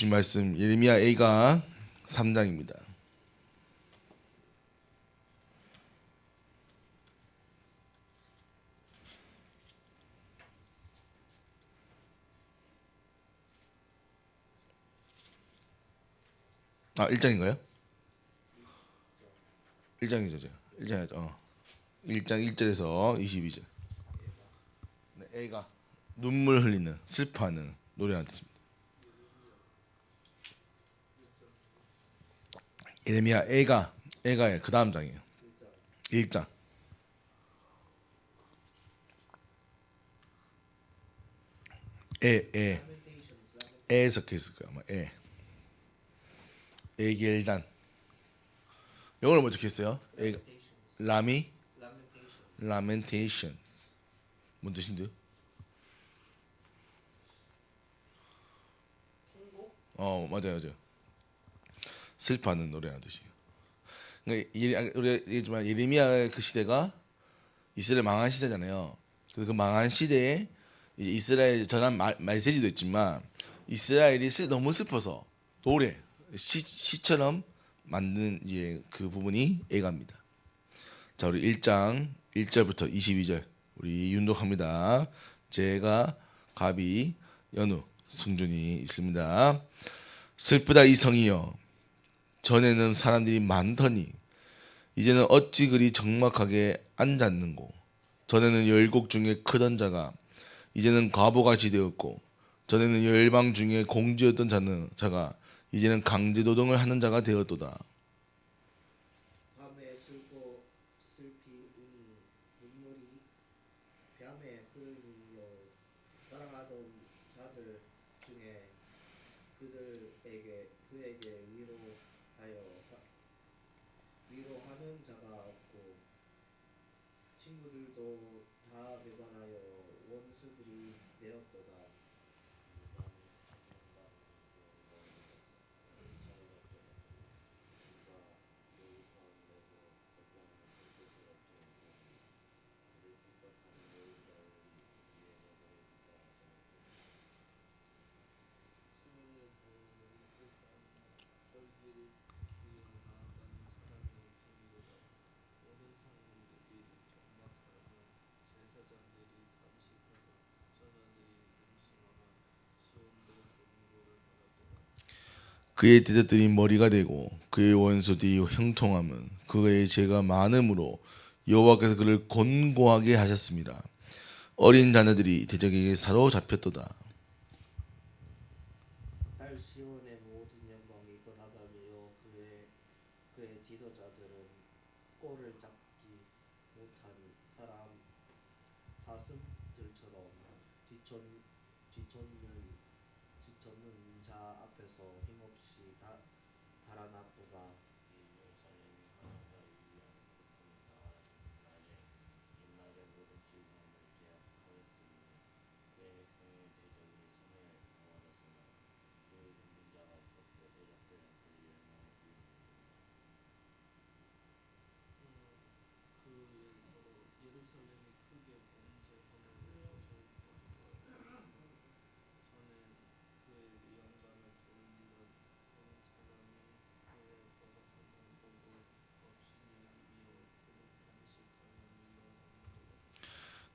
주신 말씀 예레미야 A가 3장입니다. 아, 1장인가요? 1장이죠. 1장이죠. 1장 1절에서 22절. 네, A가 눈물 흘리는, 슬퍼하는 노래라는 뜻입니다. 예레미야 A가 그 다음 장이에요. 1장. 에 섞여 있을 거야. 아마 에겔단. 영어로 뭐 적혀있어요? Lamentations. 뭔 뜻인데요? 맞아요. 슬퍼하는 노래라는 뜻이에요. 그러니까 우리가 얘기했지만 예레미야 그 시대가 이스라엘 망한 시대잖아요. 그래서 그 망한 시대에 이제 이스라엘 전한 메시지도 있지만 이스라엘이 너무 슬퍼서 노래 시처럼 만든 이제 그 부분이 애가입니다. 자, 우리 1장 1절부터 22절 우리 윤독합니다. 제가 가비 연우 승준이 있습니다. 슬프다 이 성이여, 전에는 사람들이 많더니 이제는 어찌 그리 적막하게 앉았는고. 전에는 열국 중에 크던 자가 이제는 과부같이 되었고, 전에는 열방 중에 공주였던 자가 이제는 강제 노동을 하는 자가 되었도다. 밤에 슬피 우니 눈물이 뺨에 흘리며 사랑하던 자들 중에 그에게 위로하는 자가 없고, 친구들도 다 배반하여 원수들이 되었도다. 그의 대적들이 머리가 되고 그의 원수들이 형통함은 그의 죄가 많음으로 여호와께서 그를 곤고하게 하셨습니다. 어린 자녀들이 대적에게 사로잡혔도다. 딸 시온의 모든 영광이 떠나가며 그의 지도자들은 꼴을 잡지 못한 사슴들처럼 뒤쫓는 자 앞에서 힘없이 달아났도다.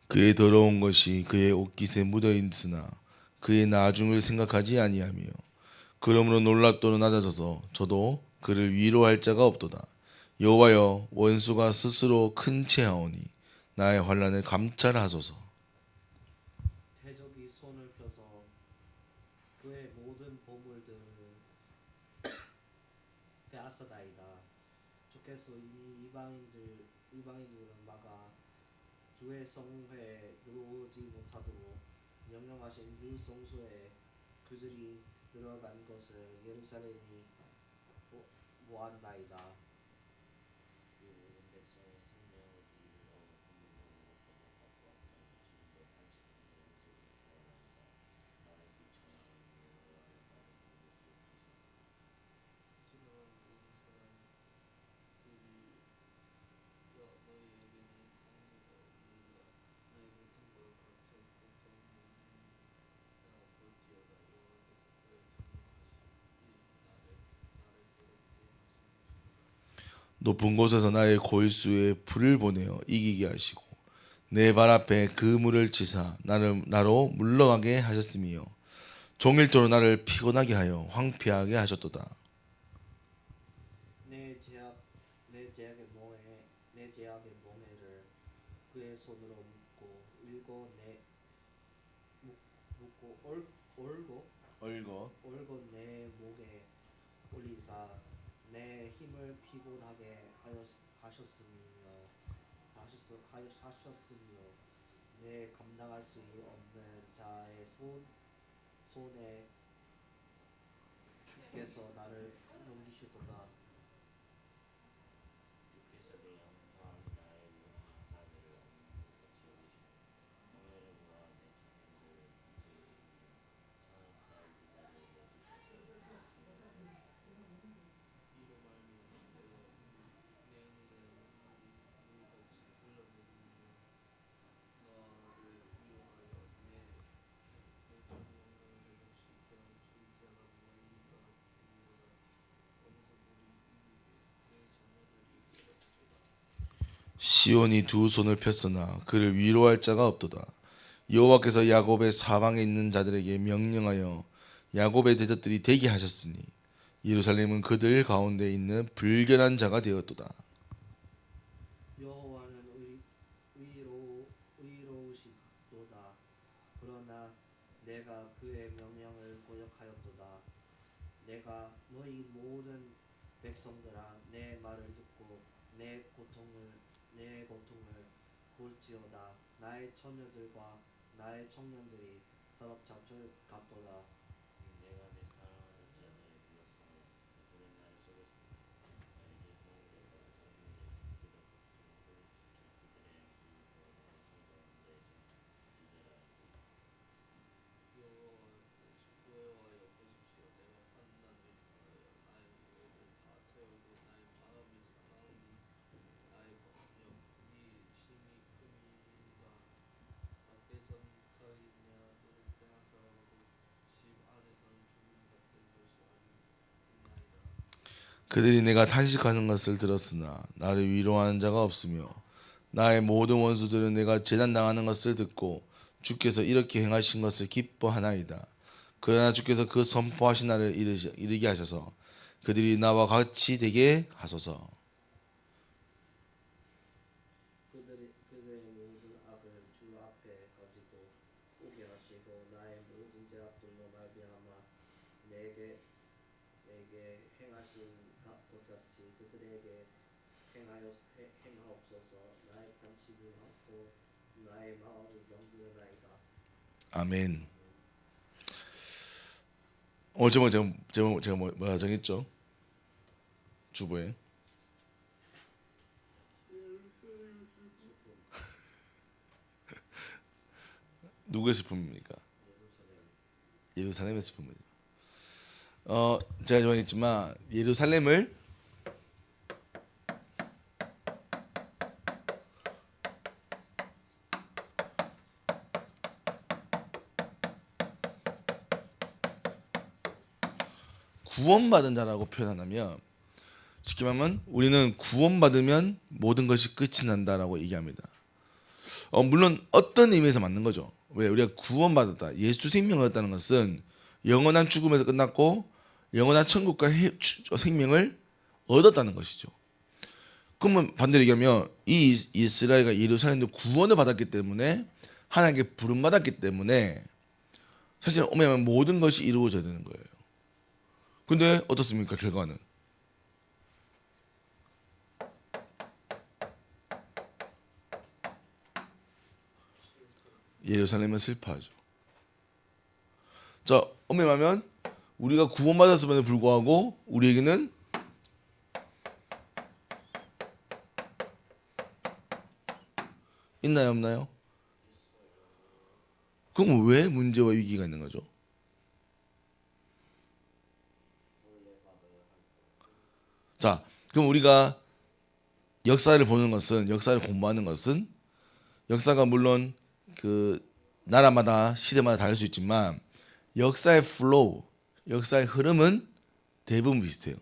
그의 더러운 것이 그의 옷깃에 묻어 있으나 그의 나중을 생각하지 아니하며 그러므로 놀랍도록 낮아져서 저도 그를 위로할 자가 없도다. 여호와여, 원수가 스스로 큰 채하오니 나의 환난을 감찰하소서. 대적이 손을 펴서 그의 모든 보물들을 빼앗아다이다. 주께서 이미 이방인들을 막아 주의 성회에 들어오지 못하도록 명령하신 그 성소에 그들이 들어간 것을 예루살렘이 보았나이다. 높은 곳에서 나의 골수에 불을 보내어 이기게 하시고 내 발 앞에 그물을 치사 나로 물러가게 하셨으며 종일토록 나를 피곤하게 하여 황폐하게 하셨도다. 내 제약의 멍에를 그의 손으로 묶고 올고 내 목에 올리사 내 힘을 피곤하게 하셨으며 내 감당할 수 없는 자의 손에 주께서 나를 넘기시도다. 시온이 두 손을 폈으나 그를 위로할 자가 없도다. 여호와께서 야곱의 사방에 있는 자들에게 명령하여 야곱의 대적들이 되게 하셨으니 예루살렘은 그들 가운데 있는 불결한 자가 되었도다. 여호와는 의로우시도다. 그러나 내가 그의 명령을 거역하였도다. 내가 너희 모든 백성들아 내 말을 듣고 내 고통을 볼지어다. 나의 처녀들과 나의 청년들이 서로 잡초 같도다. 그들이 내가 탄식하는 것을 들었으나 나를 위로하는 자가 없으며 나의 모든 원수들은 내가 재난당하는 것을 듣고 주께서 이렇게 행하신 것을 기뻐하나이다. 그러나 주께서 그 선포하신 날을 이르게 하셔서 그들이 나와 같이 되게 하소서. 그들의 모든 악을 주 앞에 가지고 오게 하시고 나의 모든 죄악들로 말미암아 내게 행하신 것 같이 그들에게 행하옵소서. 나의 탄식을 받고 나의 마음을 병들나이다. 아멘. 오늘 제가 뭐라 정했죠? 주보에 누구의 슬픔입니까? 예루살렘의 슬픔이죠. 제가 정했지만 예루살렘을 구원받은 자라고 표현하면 쉽게 말하면 우리는 구원받으면 모든 것이 끝이 난다라고 얘기합니다. 물론 어떤 의미에서 맞는 거죠. 왜 우리가 구원받았다, 예수 생명을 얻었다는 것은 영원한 죽음에서 끝났고 영원한 천국과 생명을 얻었다는 것이죠. 그러면 반대로 얘기하면 이 이스라엘과 예루살렘도 구원을 받았기 때문에 하나님께 부름 받았기 때문에 사실 오면 모든 것이 이루어져야 되는 거예요. 근데 어떻습니까? 결과는 예루살렘은 슬퍼하죠. 자, 엄밀하면 우리가 구원받았음에도 불구하고 우리에게는 있나요, 없나요? 그럼 왜 문제와 위기가 있는 거죠? 자, 그럼 우리가 역사를 보는 것은, 역사를 공부하는 것은, 역사가 물론 그 나라마다 시대마다 다를 수 있지만 역사의 플로우, 역사의 흐름은 대부분 비슷해요.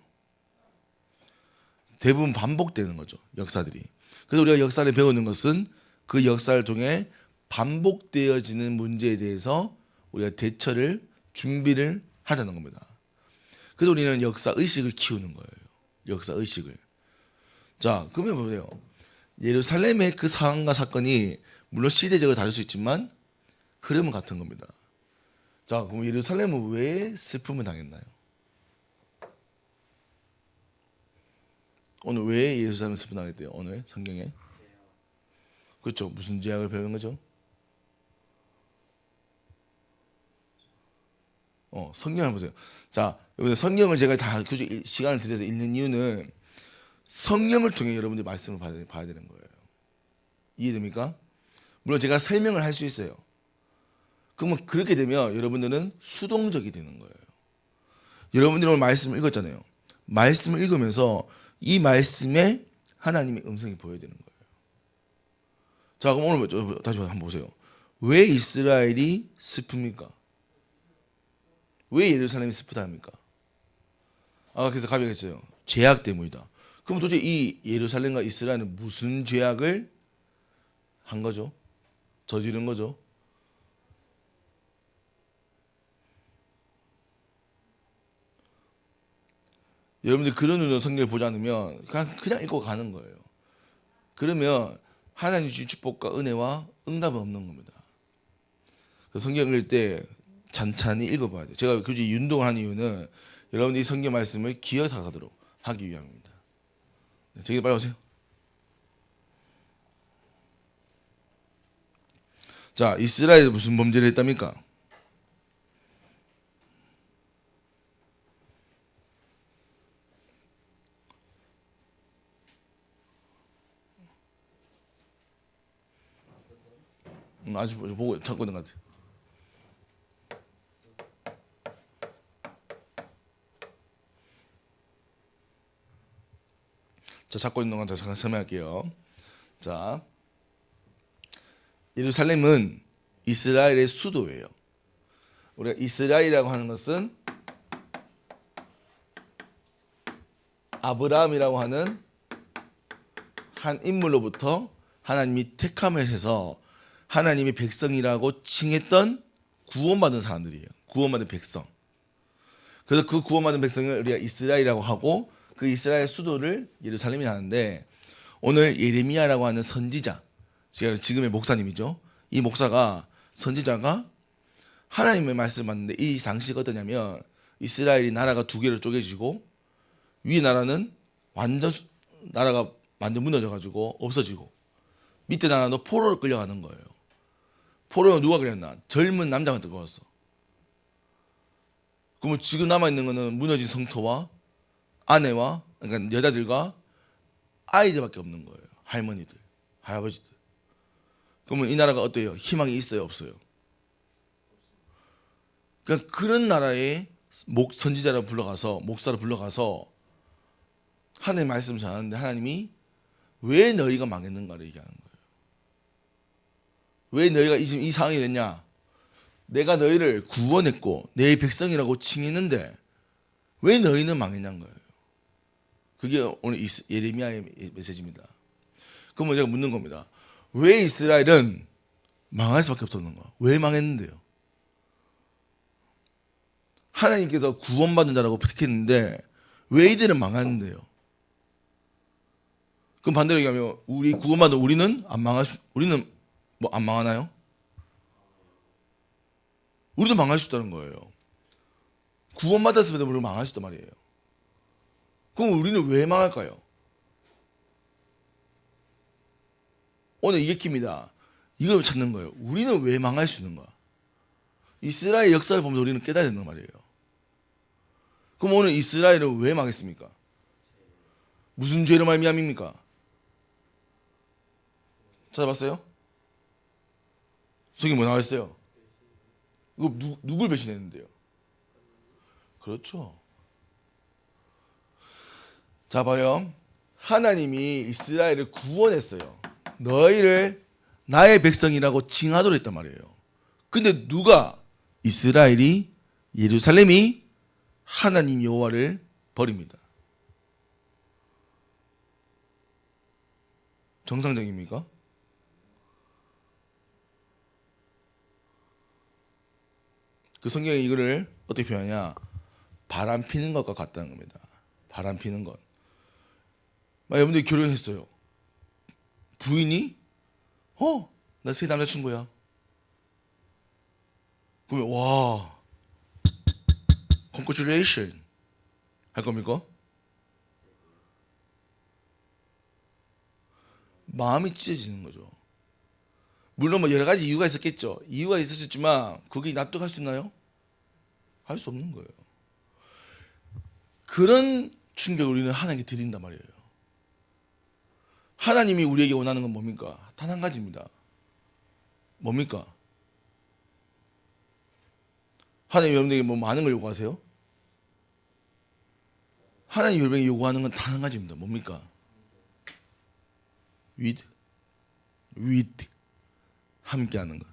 대부분 반복되는 거죠. 역사들이. 그래서 우리가 역사를 배우는 것은 그 역사를 통해 반복되어지는 문제에 대해서 우리가 대처를 준비를 하자는 겁니다. 그래서 우리는 역사 의식을 키우는 거예요. 역사 의식을. 자, 그러면 보세요. 예루살렘의 그 상황과 사건이 물론 시대적으로 다를 수 있지만 흐름은 같은 겁니다. 자, 그럼 예루살렘은 왜 슬픔을 당했나요? 오늘 왜 예루살렘 슬픔을 당했대요? 오늘 성경에. 그렇죠. 무슨 죄악을 배우는 거죠? 성경을 보세요. 자, 여러분들 성경을 제가 다 굳이 시간을 들여서 읽는 이유는 성경을 통해 여러분들이 말씀을 봐야 되는 거예요. 이해됩니까? 물론 제가 설명을 할 수 있어요. 그러면 그렇게 되면 여러분들은 수동적이 되는 거예요. 여러분들이 오늘 말씀을 읽었잖아요. 말씀을 읽으면서 이 말씀에 하나님의 음성이 보여야 되는 거예요. 자, 그럼 오늘 다시 한번 보세요. 왜 이스라엘이 슬픕니까? 왜 예루살렘이 슬프다 합니까? 그래서 갑자기 했어요. 죄악 때문이다. 그럼 도대체 이 예루살렘과 이스라엘은 무슨 죄악을 한 거죠? 저지른 거죠? 여러분들 그런 눈으로 성경을 보지 않으면 그냥 읽고 가는 거예요. 그러면 하나님 주신 축복과 은혜와 응답은 없는 겁니다. 성경 읽을 때 찬찬히 읽어봐야 돼요. 제가 굳이 윤동을 한 이유는 여러분들이 성경 말씀을 기억하도록 하기 위함입니다. 네, 저기 빨리 오세요. 자, 이스라엘이 무슨 범죄를 했답니까? 아직 보고 찾고 있는 것 같아요. 자, 찾고 있는 건 잠깐 설명할게요. 자, 예루살렘은 이스라엘의 수도예요. 우리가 이스라엘이라고 하는 것은 아브라함이라고 하는 한 인물로부터 하나님이 택함을 해서 하나님의 백성이라고 칭했던 구원받은 사람들이에요. 구원받은 백성. 그래서 그 구원받은 백성을 우리가 이스라엘이라고 하고 그 이스라엘 수도를 예루살렘이 하는데 오늘 예레미야라고 하는 선지자, 제가 지금의 목사님이죠. 이 목사가 선지자가 하나님의 말씀을 받는데 이 당시가 어떠냐면 이스라엘이 나라가 두 개로 쪼개지고 위 나라는 나라가 완전 무너져가지고 없어지고 밑에 나라도 포로로 끌려가는 거예요. 포로는 누가 끌렸나? 젊은 남자가 끌려갔어. 그러면 지금 남아있는 거는 무너진 성터와 아내와 그러니까 여자들과 아이들밖에 없는 거예요. 할머니들, 할아버지들. 그러면 이 나라가 어때요? 희망이 있어요, 없어요? 그러니까 그런 나라에 선지자를 불러가서 목사를 불러가서 하나님의 말씀을 전하는데 하나님이 왜 너희가 망했는가를 얘기하는 거예요. 왜 너희가 이 상황이 됐냐? 내가 너희를 구원했고 내 백성이라고 칭했는데 왜 너희는 망했냐는 거예요. 그게 오늘 예레미야의 메시지입니다. 그러면 제가 묻는 겁니다. 왜 이스라엘은 망할 수밖에 없었는가? 왜 망했는데요? 하나님께서 구원받은 자라고 택했는데 왜 이들은 망했는데요? 그럼 반대로 얘기하면 우리 구원받은 우리는 우리는 뭐 안 망하나요? 우리도 망할 수 있다는 거예요. 구원받았으면 우리도 망할 수 있단 말이에요. 그럼 우리는 왜 망할까요? 오늘 이게 킵니다. 이걸 찾는 거예요. 우리는 왜 망할 수 있는가? 이스라엘 역사를 보면서 우리는 깨달아야 된단 말이에요. 그럼 오늘 이스라엘은 왜 망했습니까? 무슨 죄로 말미암입니까? 찾아봤어요? 저기 뭐 나와있어요? 이거 누굴 배신했는데요? 그렇죠. 자, 봐요. 하나님이 이스라엘을 구원했어요. 너희를 나의 백성이라고 칭하도록 했단 말이에요. 근데 누가? 이스라엘이, 예루살렘이 하나님 여호와를 버립니다. 정상적입니까? 그 성경이 이거를 어떻게 표현하냐? 바람 피는 것과 같다는 겁니다. 바람 피는 것. 막 여러분들이 결혼했어요. 부인이 나 새 남자친구야. 그러면 와, congratulation 할 겁니까? 마음이 찢어지는 거죠. 물론 뭐 여러 가지 이유가 있었겠죠. 이유가 있었지만 그게 납득할 수 있나요? 할 수 없는 거예요. 그런 충격을 우리는 하나님께 드린단 말이에요. 하나님이 우리에게 원하는 건 뭡니까? 단 한 가지입니다. 뭡니까? 하나님 여러분에게 뭐 많은 걸 요구하세요? 하나님 여러분에게 요구하는 건 단 한 가지입니다. 뭡니까? with 함께하는 것.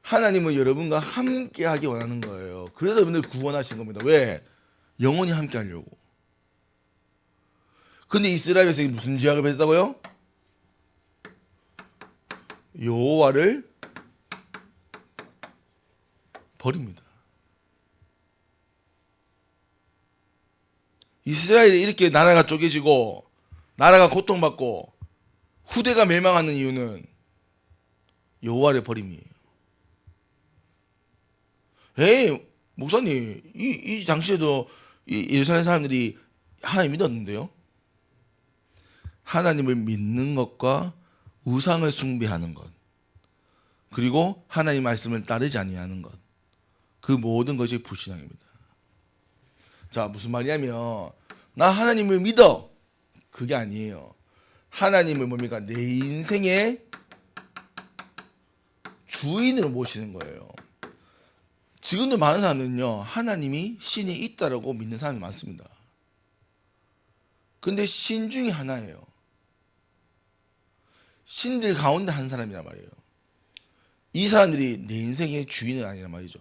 하나님은 여러분과 함께하기 원하는 거예요. 그래서 여러분들 구원하신 겁니다. 왜? 영원히 함께하려고. 근데 이스라엘 백성이 무슨 죄악을 범했다고요? 여호와를 버립니다. 이스라엘이 이렇게 나라가 쪼개지고 나라가 고통받고 후대가 멸망하는 이유는 여호와를 버림이에요. 에이 목사님 이 당시에도 이 예루살렘 사람들이 하나님 믿었는데요. 하나님을 믿는 것과 우상을 숭배하는 것, 그리고 하나님 말씀을 따르지 아니하는 것, 그 모든 것이 불신앙입니다. 자, 무슨 말이냐면 나 하나님을 믿어, 그게 아니에요. 하나님을 뭡니까? 내 인생의 주인으로 모시는 거예요. 지금도 많은 사람들은요, 하나님이 신이 있다라고 믿는 사람이 많습니다. 근데 신 중에 하나예요. 신들 가운데 한 사람이란 말이에요. 이 사람들이 내 인생의 주인은 아니란 말이죠.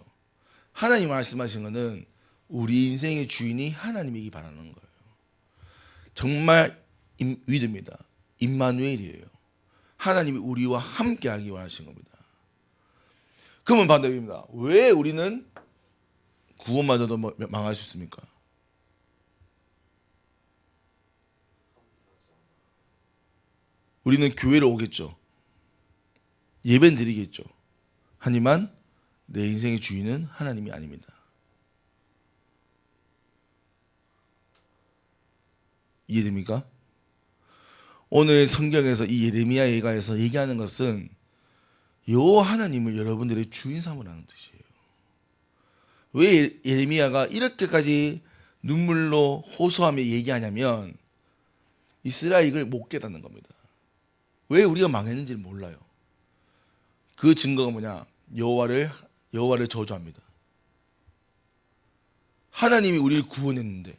하나님 말씀하신 것은 우리 인생의 주인이 하나님이기 바라는 거예요. 정말 위드입니다. 임마누엘이에요. 하나님이 우리와 함께하기 원하신 겁니다. 그러면 반대입니다. 왜 우리는 구원마저도 망할 수 있습니까? 우리는 교회를 오겠죠. 예배는 드리겠죠. 하지만 내 인생의 주인은 하나님이 아닙니다. 이해됩니까? 오늘 성경에서 이 예레미야 예가에서 얘기하는 것은 여호와 하나님을 여러분들의 주인 삼으라는 뜻이에요. 왜 예레미야가 이렇게까지 눈물로 호소하며 얘기하냐면 이스라엘을 못 깨닫는 겁니다. 왜 우리가 망했는지를 몰라요. 그 증거가 뭐냐? 여호와를 저주합니다. 하나님이 우리를 구원했는데,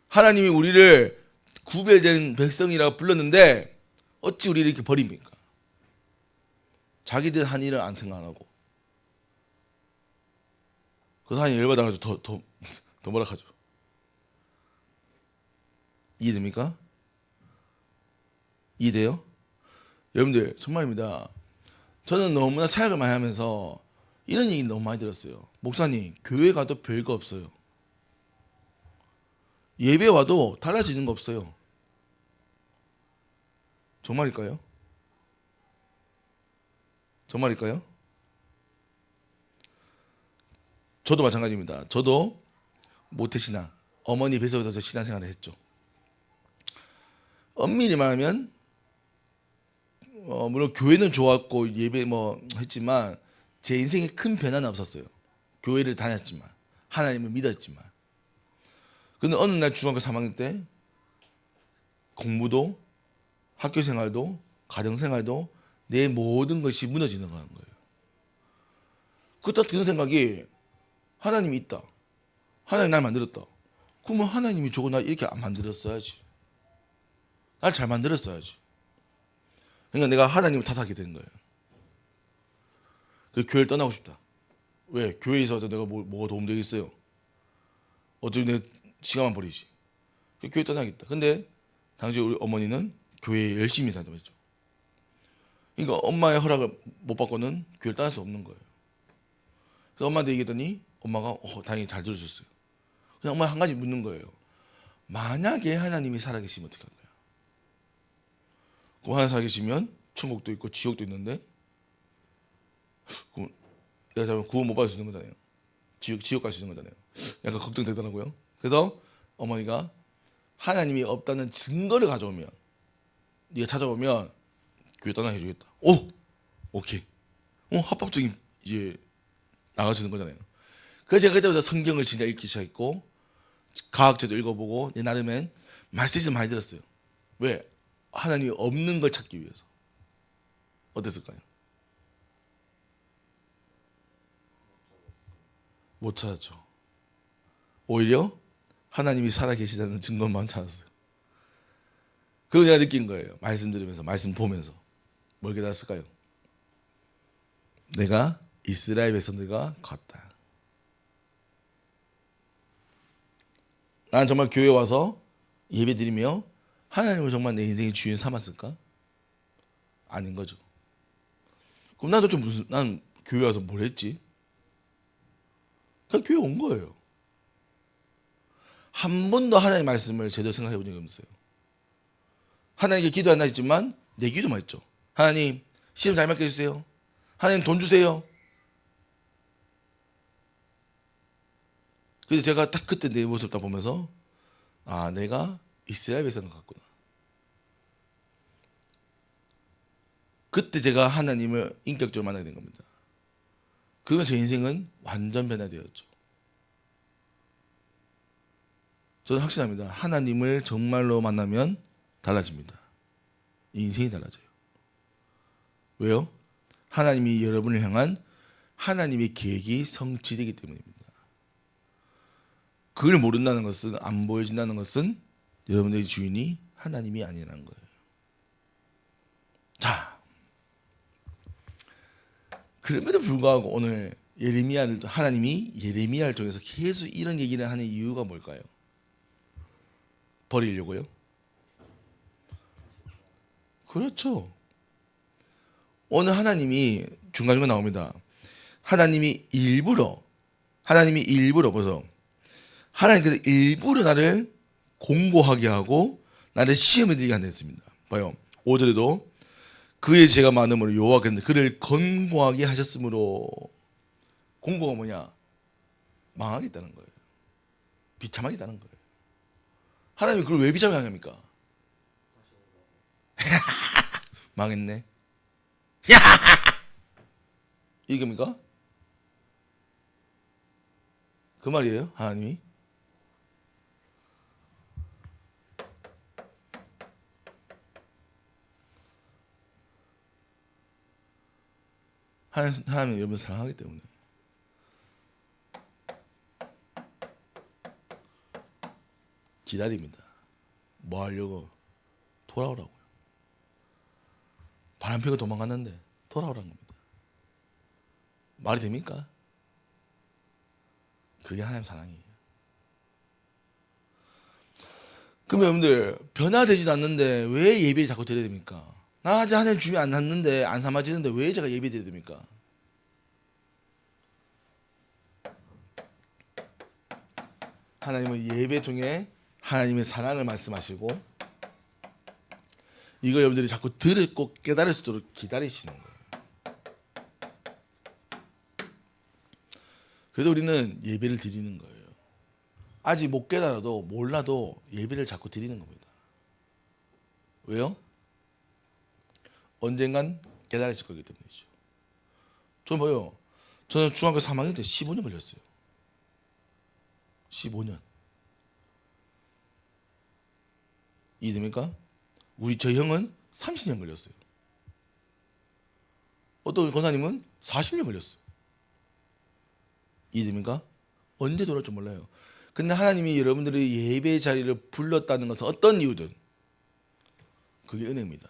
하나님이 우리를 구별된 백성이라고 불렀는데 어찌 우리를 이렇게 버립니까? 자기들 한 일을 안 생각하고. 그래서 하나님 열받아가지고 더 뭐라 하죠? 이해됩니까? 이해돼요? 여러분들 정말입니다. 저는 너무나 사역을 많이 하면서 이런 얘기 너무 많이 들었어요. 목사님, 교회 가도 별거 없어요. 예배 와도 달라지는 거 없어요. 정말일까요? 정말일까요? 저도 마찬가지입니다. 저도 모태신앙, 어머니 뱃속에서 신앙생활을 했죠. 엄밀히 말하면 물론 교회는 좋았고 예배 했지만 제 인생에 큰 변화는 없었어요. 교회를 다녔지만, 하나님을 믿었지만. 근데 어느 날 중학교 3학년 때 공부도 학교 생활도 가정 생활도 내 모든 것이 무너지는 거예요. 그때 드는 생각이 하나님이 있다. 하나님 날 만들었다. 그러면 하나님이 저거 날 이렇게 안 만들었어야지. 날 잘 만들었어야지. 그러니까 내가 하나님을 탓하게 된 거예요. 그 교회를 떠나고 싶다. 왜? 교회에 있어서 내가 뭐가 도움되겠어요? 어차피 내 시간만 버리지. 교회 떠나겠다. 근데 당시 우리 어머니는 교회에 열심히 다닌다고 했죠. 그러니까 엄마의 허락을 못 받고는 교회를 떠날 수 없는 거예요. 그래서 엄마한테 얘기했더니 엄마가 다행히 잘 들어줬어요. 그냥 엄마 한 가지 묻는 거예요. 만약에 하나님이 살아계시면 어떻게 할 거야? 그 하나님 살아계시면 천국도 있고 지옥도 있는데 그럼 내가 잘못 구원 못 받을 수 있는 거잖아요. 지옥 갈 수 있는 거잖아요. 약간 걱정되더라고요. 그래서 어머니가 하나님이 없다는 증거를 가져오면 네가 찾아오면 교회 떠나게 해주겠다. 오케이. 합법적인 이제 나가시는 거잖아요. 그래서 제가 그때부터 성경을 진짜 읽기 시작했고 과학책도 읽어보고 내 나름엔 메시지를 많이 들었어요. 왜? 하나님이 없는 걸 찾기 위해서. 어땠을까요? 못 찾았죠. 오히려 하나님이 살아계시다는 증거만 찾았어요. 그리고 제가 느낀 거예요. 말씀 들으면서 말씀 보면서 뭘 깨달았을까요? 내가 이스라엘 백성들과 같다. 난 정말 교회 와서 예배 드리며 하나님을 정말 내 인생의 주인 삼았을까? 아닌 거죠. 그럼 나도 난 교회 와서 뭘 했지? 그냥 교회 온 거예요. 한 번도 하나님의 말씀을 제대로 생각해 본 적이 없어요. 하나님께 기도 안 하지만 내 기도만 했죠. 하나님 시험 잘 맞게 해주세요. 하나님 돈 주세요. 그래서 제가 딱 그때 내 모습 딱 보면서 내가 이스라엘 백성 같구나. 그때 제가 하나님을 인격적으로 만나게 된 겁니다. 그건 제 인생은 완전 변화되었죠. 저는 확신합니다. 하나님을 정말로 만나면 달라집니다. 인생이 달라져요. 왜요? 하나님이 여러분을 향한 하나님의 계획이 성취되기 때문입니다. 그걸 모른다는 것은, 안 보여진다는 것은 여러분들의 주인이 하나님이 아니라는 거예요. 자, 그럼에도 불구하고 오늘 하나님이 예레미야를 통해서 계속 이런 얘기를 하는 이유가 뭘까요? 버리려고요? 그렇죠. 오늘 하나님이 중간중간 나옵니다. 하나님이 일부러 벌써 하나님께서 일부러 나를 공고하게 하고 나를 시험에 들게 한다 했습니다. 봐요. 5절에도 그의 죄가 많음으로 여호와께서 그를 건고하게 하셨으므로. 공고가 뭐냐? 망하겠다는 거예요. 비참하겠다는 거예요. 하나님이 그걸 왜 비참하게 합니까? 망했네. 이겁니까? 그 말이에요, 하나님이? 하나님은 여러분 사랑하기 때문에. 기다립니다. 뭐 하려고? 돌아오라고요. 바람 피고 도망갔는데 돌아오라는 겁니다. 말이 됩니까? 그게 하나님 사랑이에요. 그럼 여러분들 변화되지도 않는데 왜 예배를 자꾸 드려야 됩니까? 나 아직 하나님 주님 안 났는데 안 삼아지는데 왜 제가 예배 드려야 됩니까? 하나님은 예배 통해 하나님의 사랑을 말씀하시고 이거 여러분들이 자꾸 듣고 깨달을 수 있도록 기다리시는 거예요. 그래서 우리는 예배를 드리는 거예요. 아직 못 깨달아도 몰라도 예배를 자꾸 드리는 겁니다. 왜요? 언젠간 깨달으실 거기 때문이죠. 저는 뭐예요? 저는 중학교 3학년 때 15년 걸렸어요. 15년. 이해됩니까? 저 형은 30년 걸렸어요. 어떤 권사님은 40년 걸렸어요. 이해됩니까? 언제 돌아올 줄 몰라요. 근데 하나님이 여러분들의 예배 자리를 불렀다는 것은 어떤 이유든 그게 은혜입니다.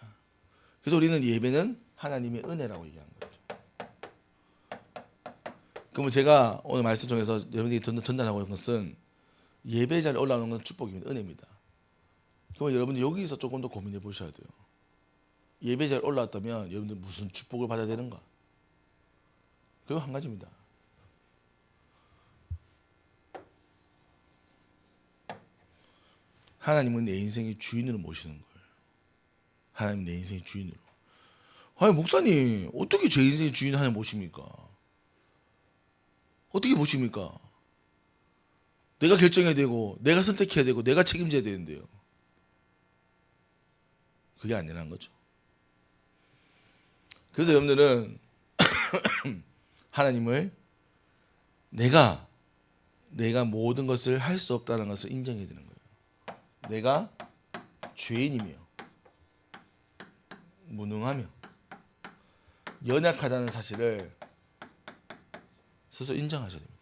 그래서 우리는 예배는 하나님의 은혜라고 얘기하는 거죠. 그러면 제가 오늘 말씀 통해서 여러분들이 전달하고 있는 것은 예배 자리에 올라오는 건 축복입니다. 은혜입니다. 그러면 여러분들 여기서 조금 더 고민해 보셔야 돼요. 예배 잘 올라왔다면 여러분들 무슨 축복을 받아야 되는가? 그거 한 가지입니다. 하나님은 내 인생의 주인으로 모시는 거예요. 하나님 내 인생의 주인으로. 아니 목사님 어떻게 제 인생의 주인 하나님 모십니까? 어떻게 모십니까? 내가 결정해야 되고 내가 선택해야 되고 내가 책임져야 되는데요. 그게 아니라는 거죠. 그래서 여러분들은 하나님을 내가 모든 것을 할 수 없다는 것을 인정해야 되는 거예요. 내가 죄인이며 무능하며 연약하다는 사실을 스스로 인정하셔야 됩니다.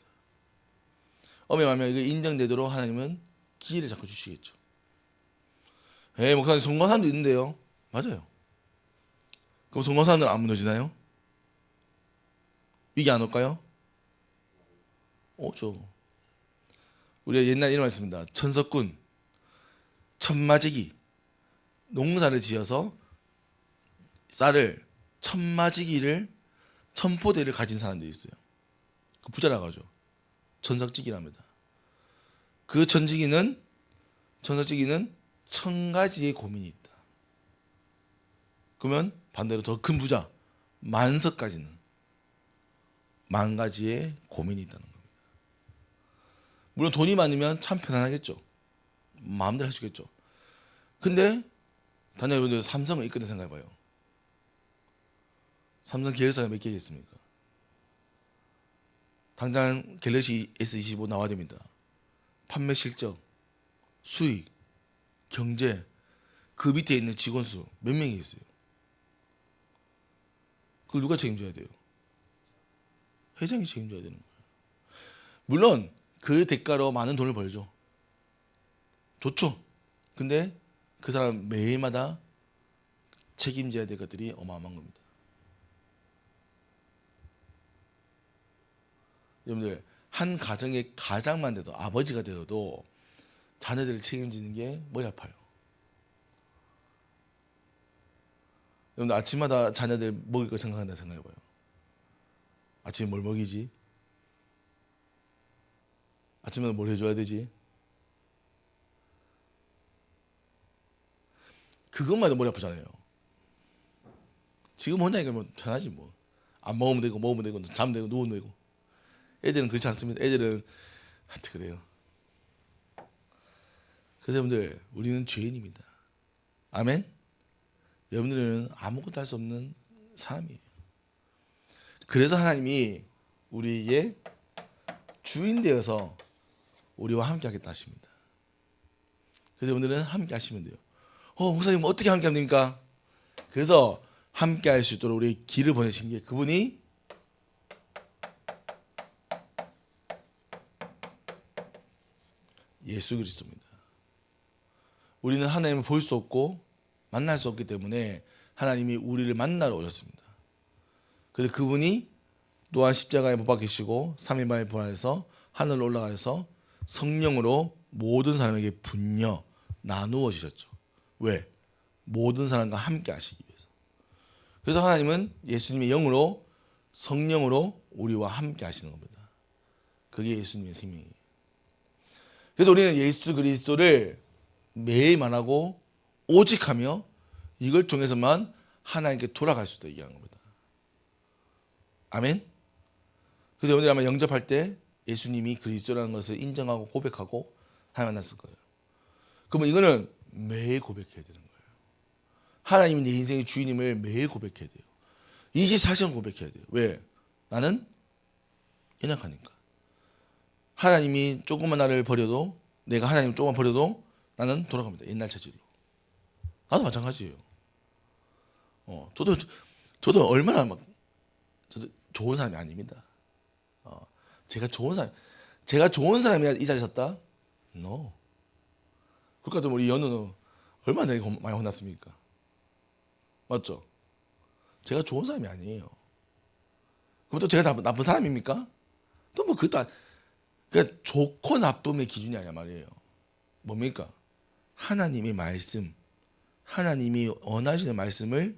엄연하면 이게 인정되도록 하나님은 기회를 자꾸 주시겠죠. 목사님 성공한 사람도 있는데요. 맞아요. 그럼 성공한 사람들은 안 무너지나요? 위기 안 올까요? 오죠. 우리가 옛날 이런 말 했습니다. 천석군, 천마지기, 농사를 지어서 쌀을 천마지기를 천포대를 가진 사람들이 있어요. 그 부자라고 하죠. 천석지기랍니다. 그 천석지기는 천 가지의 고민이 있다. 그러면 반대로 더 큰 부자 만석까지는 만 가지의 고민이 있다는 겁니다. 물론 돈이 많으면 참 편안하겠죠. 마음대로 할 수 있겠죠. 근데 단연 여러분들 삼성을 이끌는 생각해봐요. 삼성 계열사가 몇 개겠습니까? 당장 갤럭시 S25 나와야 됩니다. 판매 실적, 수익, 경제, 그 밑에 있는 직원 수 몇 명이 있어요? 그걸 누가 책임져야 돼요? 회장이 책임져야 되는 거예요. 물론 그 대가로 많은 돈을 벌죠. 좋죠. 근데 그 사람 매일마다 책임져야 될 것들이 어마어마한 겁니다. 여러분들 한 가정의 가장만 돼도 아버지가 되어도 자녀들을 책임지는 게 머리 아파요. 여러분들 아침마다 자녀들 먹일 거 생각한다 생각해봐요. 아침에 뭘 먹이지? 아침마다 뭘 해줘야 되지? 그것만 해도 머리 아프잖아요. 지금 혼자니까 뭐 편하지 뭐. 안 먹으면 되고 먹으면 되고 자면 되고 누우면 되고. 애들은 그렇지 않습니다. 애들은 하여튼 그래요. 그래서 여러분들 우리는 죄인입니다. 아멘? 여러분들은 아무것도 할 수 없는 사람이에요. 그래서 하나님이 우리에게 주인 되어서 우리와 함께 하겠다 하십니다. 그래서 여러분들은 함께 하시면 돼요. 목사님 어떻게 함께 하면 됩니까? 그래서 함께 할 수 있도록 우리 길을 보내신 게 그분이 예수 그리스도입니다. 우리는 하나님을 볼 수 없고 만날 수 없기 때문에 하나님이 우리를 만나러 오셨습니다. 그래서 그분이 또한 십자가에 못 박히시고 3일 만에 부활해서 하늘로 올라가서 성령으로 모든 사람에게 분녀 나누어 주셨죠. 왜? 모든 사람과 함께 하시기 위해서. 그래서 하나님은 예수님의 영으로 성령으로 우리와 함께 하시는 겁니다. 그게 예수님의 생명이에요. 그래서 우리는 예수 그리스도를 매일 말하고 오직하며 이걸 통해서만 하나님께 돌아갈 수 있다 얘기하는 겁니다. 아멘. 그래서 여러분들이 아마 영접할 때 예수님이 그리스도라는 것을 인정하고 고백하고 하나님 만났을 거예요. 그러면 이거는 매일 고백해야 되는 거예요. 하나님이 내 인생의 주인임을 매일 고백해야 돼요. 24시간 고백해야 돼요. 왜? 나는 연약하니까. 하나님이 조금만 나를 버려도 내가 하나님을 조금만 버려도 나는 돌아갑니다. 옛날 체질로. 나도 마찬가지예요. 저도 얼마나 저도 좋은 사람이 아닙니다. 제가 좋은 사람이 이 자리에 섰다? No. 그러니까 우리 연우는 얼마나 내가 많이 혼났습니까? 맞죠? 제가 좋은 사람이 아니에요. 그럼 또 제가 나쁜 사람입니까? 또 뭐 그것도 그러니까 좋고 나쁨의 기준이 아니야 말이에요. 뭡니까? 하나님의 말씀, 하나님이 원하시는 말씀을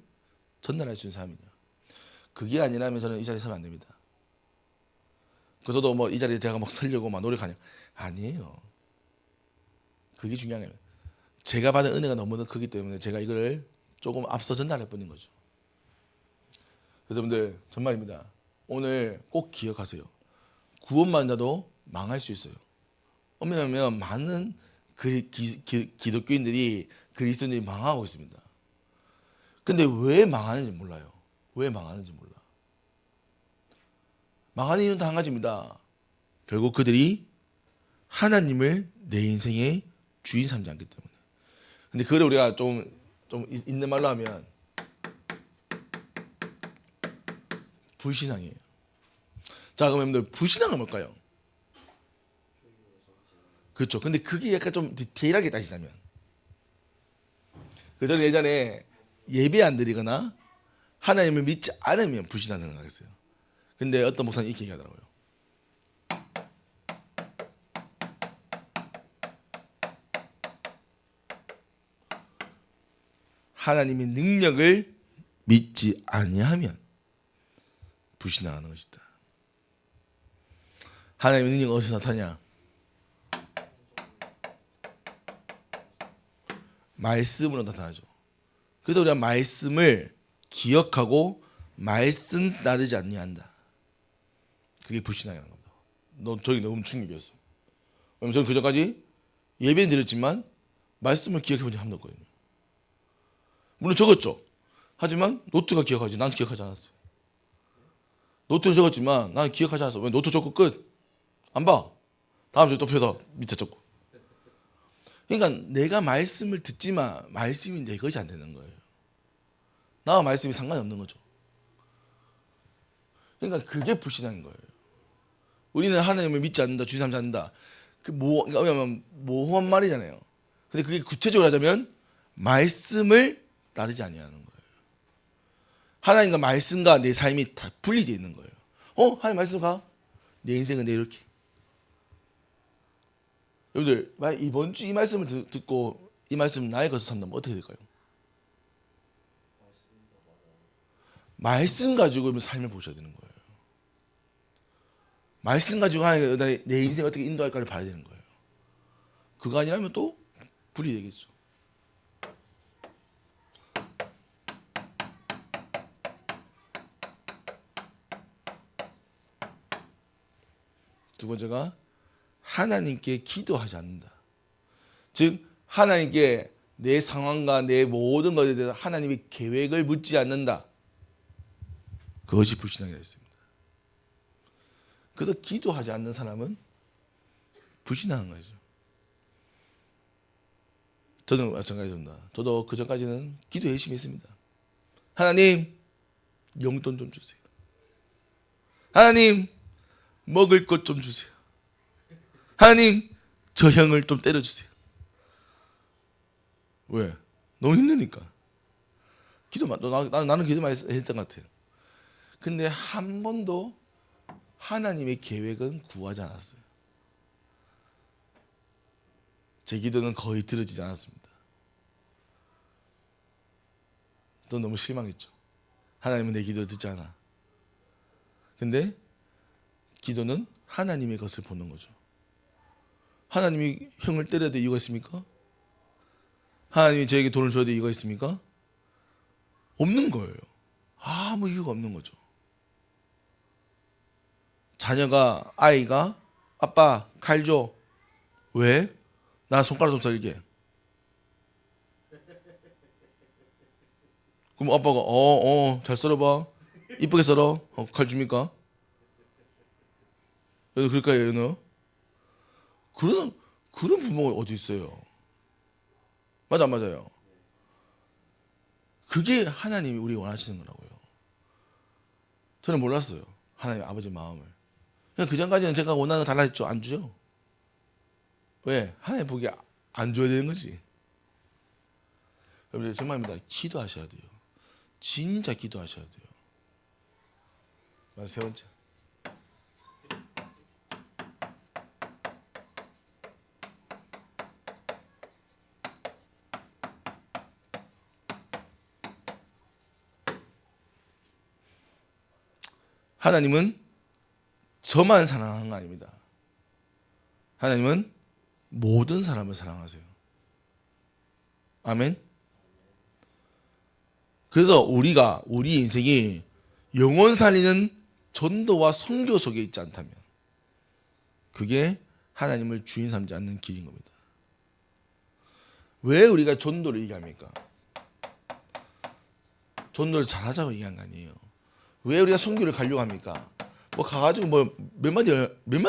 전달할 수 있는 사람이냐. 그게 아니라면 저는 이 자리에 서면 안 됩니다. 저도 뭐 이 자리에 제가 막 서려고 막 노력하냐. 아니에요. 그게 중요한 거예요. 제가 받은 은혜가 너무나 크기 때문에 제가 이거를 조금 앞서 전달할 뿐인 거죠. 그래서 여러분들 정말입니다. 오늘 꼭 기억하세요. 구원만 자도 망할 수 있어요. 왜냐하면 많은 기독교인들이 그리스도인들이 망하고 있습니다. 근데 왜 망하는지 몰라요. 왜 망하는지 몰라. 망하는 이유는 다 한 가지입니다. 결국 그들이 하나님을 내 인생의 주인 삼지 않기 때문에. 근데 그걸 우리가 좀 있는 말로 하면 불신앙이에요. 자, 그럼 여러분들 불신앙은 뭘까요? 그렇죠. 근데 그게 약간 좀 디테일하게 따지자면, 저는 예전에 예배 안 드리거나 하나님을 믿지 않으면 불신앙을 생각했어요. 근데 어떤 목사님 이렇게 얘기하더라고요. 하나님의 능력을 믿지 아니하면 불신앙하는 것이다. 하나님의 능력은 어디서 나타나냐? 말씀으로 나타나죠. 그래서 우리가 말씀을 기억하고 말씀 따르지 아니한다. 그게 불신앙이라는 겁니다. 저기 너무 충격이었어요. 왜냐면 저는 그전까지 예배는 드렸지만 말씀을 기억해 본 적이 한 번도 없거든요. 물론 적었죠. 하지만 노트가 기억하지. 난 기억하지 않았어요. 노트는 적었지만 나는 기억하지 않았어. 왜? 노트 적고 끝. 안 봐. 다음 주에 또 펴서 밑에 적고. 그러니까 내가 말씀을 듣지만 말씀이 내 것이 안 되는 거예요. 나와 말씀이 상관이 없는 거죠. 그러니까 그게 불신앙인 거예요. 우리는 하나님을 믿지 않는다, 주님 삼지 않는다. 그러니까 모호한 말이잖아요. 근데 그게 구체적으로 하자면 말씀을 따르지 아니하는 거예요. 하나님과 말씀과 내 삶이 다 분리되어 있는 거예요. 하나님 말씀 가. 내 인생은 내 이렇게. 여러분들 이번 주 이 말씀을 듣고 이 말씀 나의 것을 산다면 어떻게 될까요? 말씀 가지고 삶을 보셔야 되는 거예요. 말씀 가지고 하나님 내 인생 어떻게 인도할까를 봐야 되는 거예요. 그거 아니라면 또 분리되겠죠. 두 번째가 하나님께 기도하지 않는다. 즉 하나님께 내 상황과 내 모든 것에 대해서 하나님의 계획을 묻지 않는다. 그것이 불신앙이라 했습니다. 그래서 기도하지 않는 사람은 불신앙한 거죠. 저는 마찬가지입니다. 저도 그 전까지는 기도 열심히 했습니다. 하나님 용돈 좀 주세요. 하나님 먹을 것 좀 주세요. 하나님 저 형을 좀 때려주세요. 왜? 너무 힘드니까. 나는 기도 많이 했던 것 같아요. 근데 한 번도 하나님의 계획은 구하지 않았어요. 제 기도는 거의 들어지지 않았습니다. 또 너무 실망했죠. 하나님은 내 기도를 듣지 않아. 근데 기도는 하나님의 것을 보는 거죠. 하나님이 형을 때려야 될 이유가 있습니까? 하나님이 저에게 돈을 줘야 될 이유가 있습니까? 없는 거예요. 아무 이유가 없는 거죠. 아이가 아빠 칼 줘. 왜? 나 손가락 좀 썰게. 그럼 아빠가 잘 썰어봐. 이쁘게 썰어. 칼 줍니까? 여러분 그럴까요, 여러분? 그런 부모가 어디 있어요? 맞아, 안 맞아요? 그게 하나님이 우리 원하시는 거라고요. 저는 몰랐어요. 하나님 아버지 마음을. 그냥 그 전까지는 제가 원하는 거 달라 했죠. 안 주죠. 왜? 하나님 보기에 안 줘야 되는 거지. 여러분들 정말입니다. 기도하셔야 돼요. 진짜 기도하셔야 돼요. 세 번째. 하나님은 저만 사랑하는 거 아닙니다. 하나님은 모든 사람을 사랑하세요. 아멘. 그래서 우리 인생이 영혼 살리는 전도와 선교 속에 있지 않다면 그게 하나님을 주인 삼지 않는 길인 겁니다. 왜 우리가 전도를 얘기합니까? 전도를 잘하자고 얘기한 거 아니에요. 왜 우리가 선교를 가려고 합니까? 뭐 가가지고 뭐 몇 마디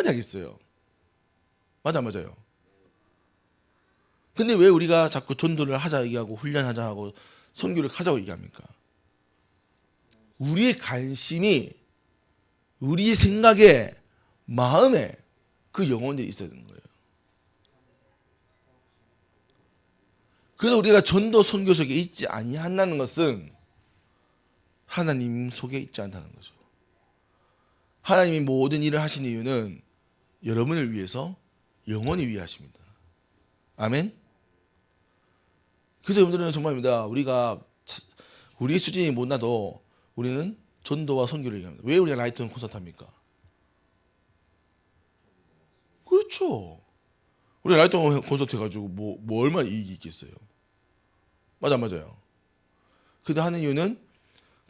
하겠어요. 맞아요. 근데 왜 우리가 자꾸 전도를 하자 얘기하고 훈련하자 하고 선교를 가자고 얘기합니까? 우리의 관심이 우리 생각에 마음에 그 영혼들이 있어야 되는 거예요. 그래서 우리가 전도 선교 속에 있지 아니한다는 것은 하나님 속에 있지 않다는 거죠. 하나님이 모든 일을 하신 이유는 여러분을 위해서 영원히 위해 하십니다. 아멘. 그래서 여러분들은 정말입니다. 우리의 수준이 못 나도 우리는 전도와 선교를 얘기합니다. 왜 우리가 라이트 콘서트 합니까? 그렇죠. 우리 라이트 콘서트 해가지고 뭐 얼마나 이익이 있겠어요. 맞아요. 근데 하는 이유는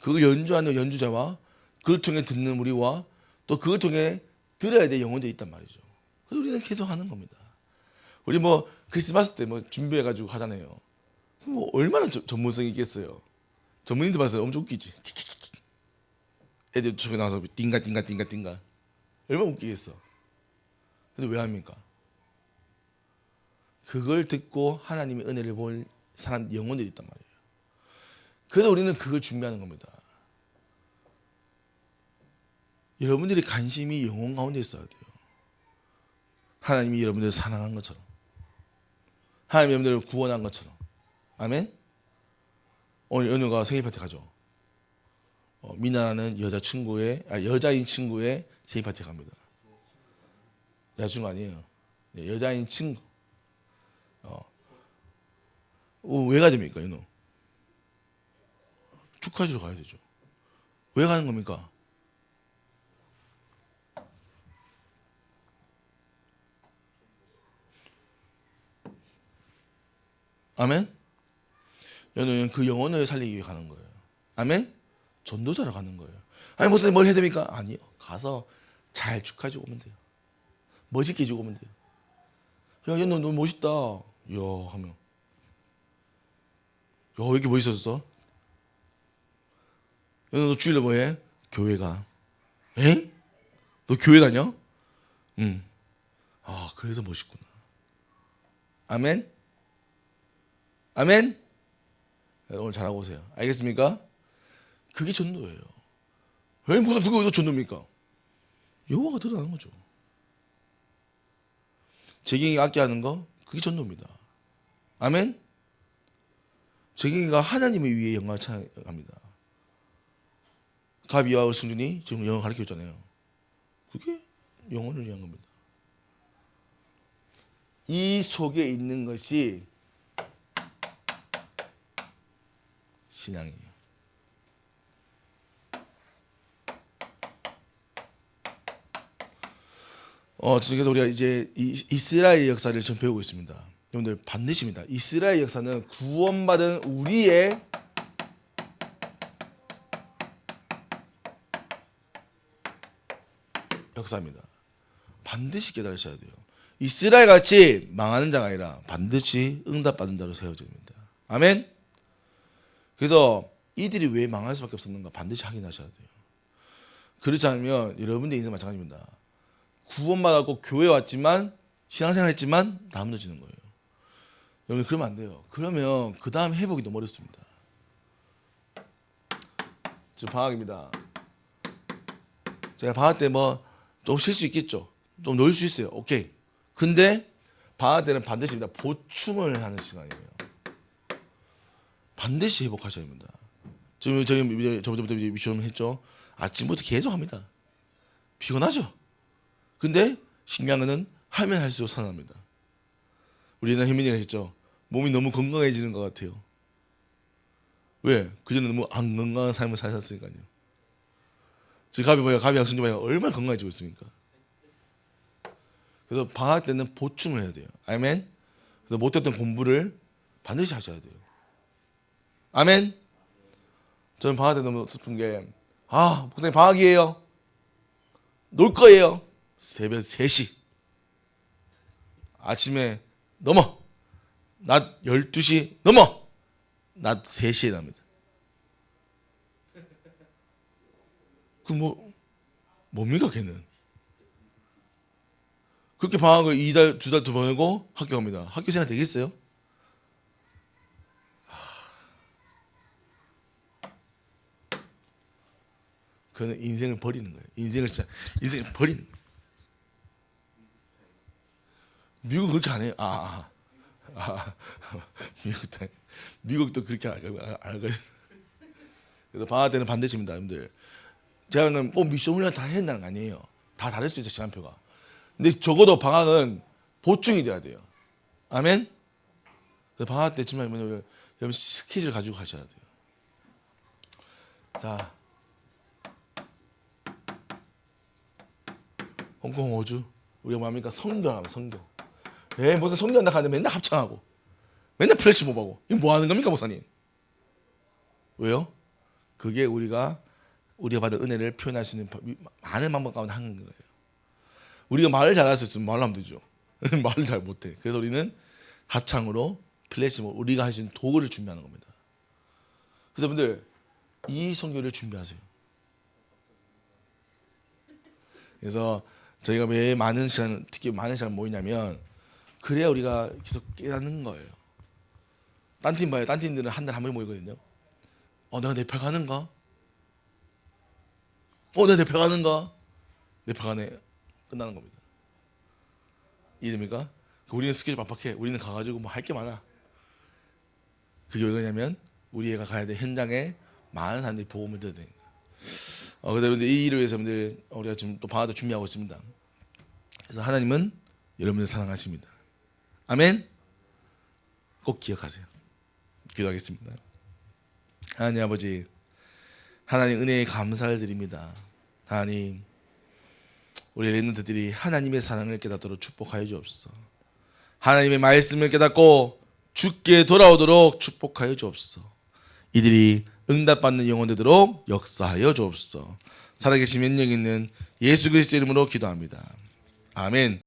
그 연주하는 연주자와 그걸 통해 듣는 우리와 또 그걸 통해 들어야 될 영혼들이 있단 말이죠. 그래서 우리는 계속 하는 겁니다. 우리 뭐 크리스마스 때 뭐 준비해가지고 하잖아요. 뭐 얼마나 전문성이 있겠어요. 전문인들 봐서 엄청 웃기지. 애들 저기 나와서 띵가 얼마나 웃기겠어. 근데 왜 합니까? 그걸 듣고 하나님의 은혜를 볼 사람 영혼들이 있단 말이에요. 그래서 우리는 그걸 준비하는 겁니다. 여러분들이 관심이 영혼 가운데 있어야 돼요. 하나님이 여러분들을 사랑한 것처럼, 하나님이 여러분들을 구원한 것처럼. 아멘. 오늘 연우가 생일 파티 가죠. 미나라는 여자인 친구의 생일 파티 갑니다. 여자친구 아니에요. 네, 여자인 친구. 왜 가야 됩니까, 연우? 축하해주러 가야 되죠. 왜 가는 겁니까? 아멘? 연우는 그 영혼을 살리기 위해 가는 거예요. 아멘? 전도자로 가는 거예요. 아니, 목사님 뭘 해야 됩니까? 아니요. 가서 잘 축하해주고 오면 돼요. 멋있게 해주고 오면 돼요. 야, 연우 너 멋있다. 야, 하면. 야, 왜 이렇게 멋있었어? 연우 너 주일에 뭐 해? 교회 가. 에? 너 교회 다녀? 응. 아, 그래서 멋있구나. 아멘? 아멘? 오늘 잘하고 오세요. 알겠습니까? 그게 전도예요. 왜 무슨 누가 왜 전도입니까? 여호와가 드러나는 거죠. 재경이가 악기 하는 거 그게 전도입니다. 아멘? 재경이가 하나님을 위해 영광을 찬양합니다. 가비와 승준이 지금 영어 가르쳐줬잖아요. 그게 영혼을 위한 겁니다. 이 속에 있는 것이 신앙이에요. 그래서 우리가 이제 이스라엘 역사를 좀 배우고 있습니다. 여러분들 반드시입니다. 이스라엘 역사는 구원받은 우리의 역사입니다. 반드시 깨달으셔야 돼요. 이스라엘 같이 망하는 자가 아니라 반드시 응답받은 자로 세워져야 됩니다. 아멘. 그래서 이들이 왜 망할 수밖에 없었는가 반드시 확인하셔야 돼요. 그렇지 않으면 여러분들 인생 마찬가지입니다. 구원받았고 교회 왔지만 신앙생활 했지만 다 무너지는 거예요. 여러분 그러면 안 돼요. 그러면 그 다음 회복이 너무 어렵습니다. 지금 방학입니다. 제가 방학 때 뭐 좀 쉴 수 있겠죠. 좀 놀 수 있어요. 오케이. 근데 방학 때는 반드시입니다. 보충을 하는 시간이에요. 반드시 회복하셔야 합니다. 지금 저번부터 미션 했죠. 아침부터 계속 합니다. 피곤하죠. 근데 신기한 거는 하면 할수록 살아납니다. 우리 옛날 혜민이가 했죠. 몸이 너무 건강해지는 것 같아요. 왜? 그전에 너무 안 건강한 삶을 사셨으니까요. 지금 가비 봐요. 가비 학생 좀 봐요. 얼마나 건강해지고 있습니까? 그래서 방학 때는 보충을 해야 돼요. 아멘. 그래서 못했던 공부를 반드시 하셔야 돼요. 아멘. 저는 방학 때 너무 슬픈 게, 목사님 방학이에요. 놀 거예요. 새벽 3시. 아침에 넘어. 낮 12시 넘어. 낮 3시에 납니다. 뭡니까 걔는? 그렇게 방학을 2달, 2달 더 보내고 학교 갑니다. 학교 생활 되겠어요? 그는 인생을 버리는 거예요. 인생을 버리는 거예요. 미국은 그렇게 안 해요. 미국도 그렇게 안 해요. 그래서 방학 때는 반대입니다, 여러분들. 제가 꼭 미션 훈련 다 해야 된다는 거 아니에요. 다 다를 수 있어요, 시간표가. 근데 적어도 방학은 보충이 돼야 돼요. 아멘? 그래서 방학 때 정말 여러분 스케줄 가지고 가셔야 돼요. 자, 홍콩 호주 우리가 뭡니까? 성경하면 성경. 무슨 성경한다 하는데 맨날 합창하고 맨날 플래시몹하고 이거 뭐 하는 겁니까, 목사님? 왜요? 그게 우리가 받은 은혜를 표현할 수 있는 많은 방법 가운데 한 거예요. 우리가 말을 잘할 수 있으면 말을 하면 되죠. 말을 잘 못해. 그래서 우리는 합창으로 플래시몹, 우리가 할 수 있는 도구를 준비하는 겁니다. 그래서 여러분들 이 성교를 준비하세요. 그래서 저희가 왜 많은 시간, 특히 많은 시간 모이냐면 그래야 우리가 계속 깨닫는 거예요. 딴 팀 봐요. 딴 팀들은 한 달에 한 번 모이거든요. 내가 내표 가는가? 내가 내표 가는가? 내표 가네. 끝나는 겁니다. 이해됩니까? 우리는 스케줄 빡빡해. 우리는 가가지고 뭐 할 게 많아. 그게 왜 그러냐면 우리 애가 가야 돼. 현장에 많은 사람들이 복음을 들어야 되니까. 그래서 여러분들 이 일을 위해서 여러분들 우리가 지금 또 방학도 준비하고 있습니다. 그래서 하나님은 여러분들 사랑하십니다. 아멘. 꼭 기억하세요. 기도하겠습니다. 하나님 아버지, 하나님 은혜에 감사를 드립니다. 하나님, 우리 렘넌트들이 하나님의 사랑을 깨닫도록 축복하여 주옵소서. 하나님의 말씀을 깨닫고 주께 돌아오도록 축복하여 주옵소서. 이들이 응답받는 영혼 되도록 역사하여 주옵소서. 살아계신 능력 있는 예수 그리스도 이름으로 기도합니다. 아멘.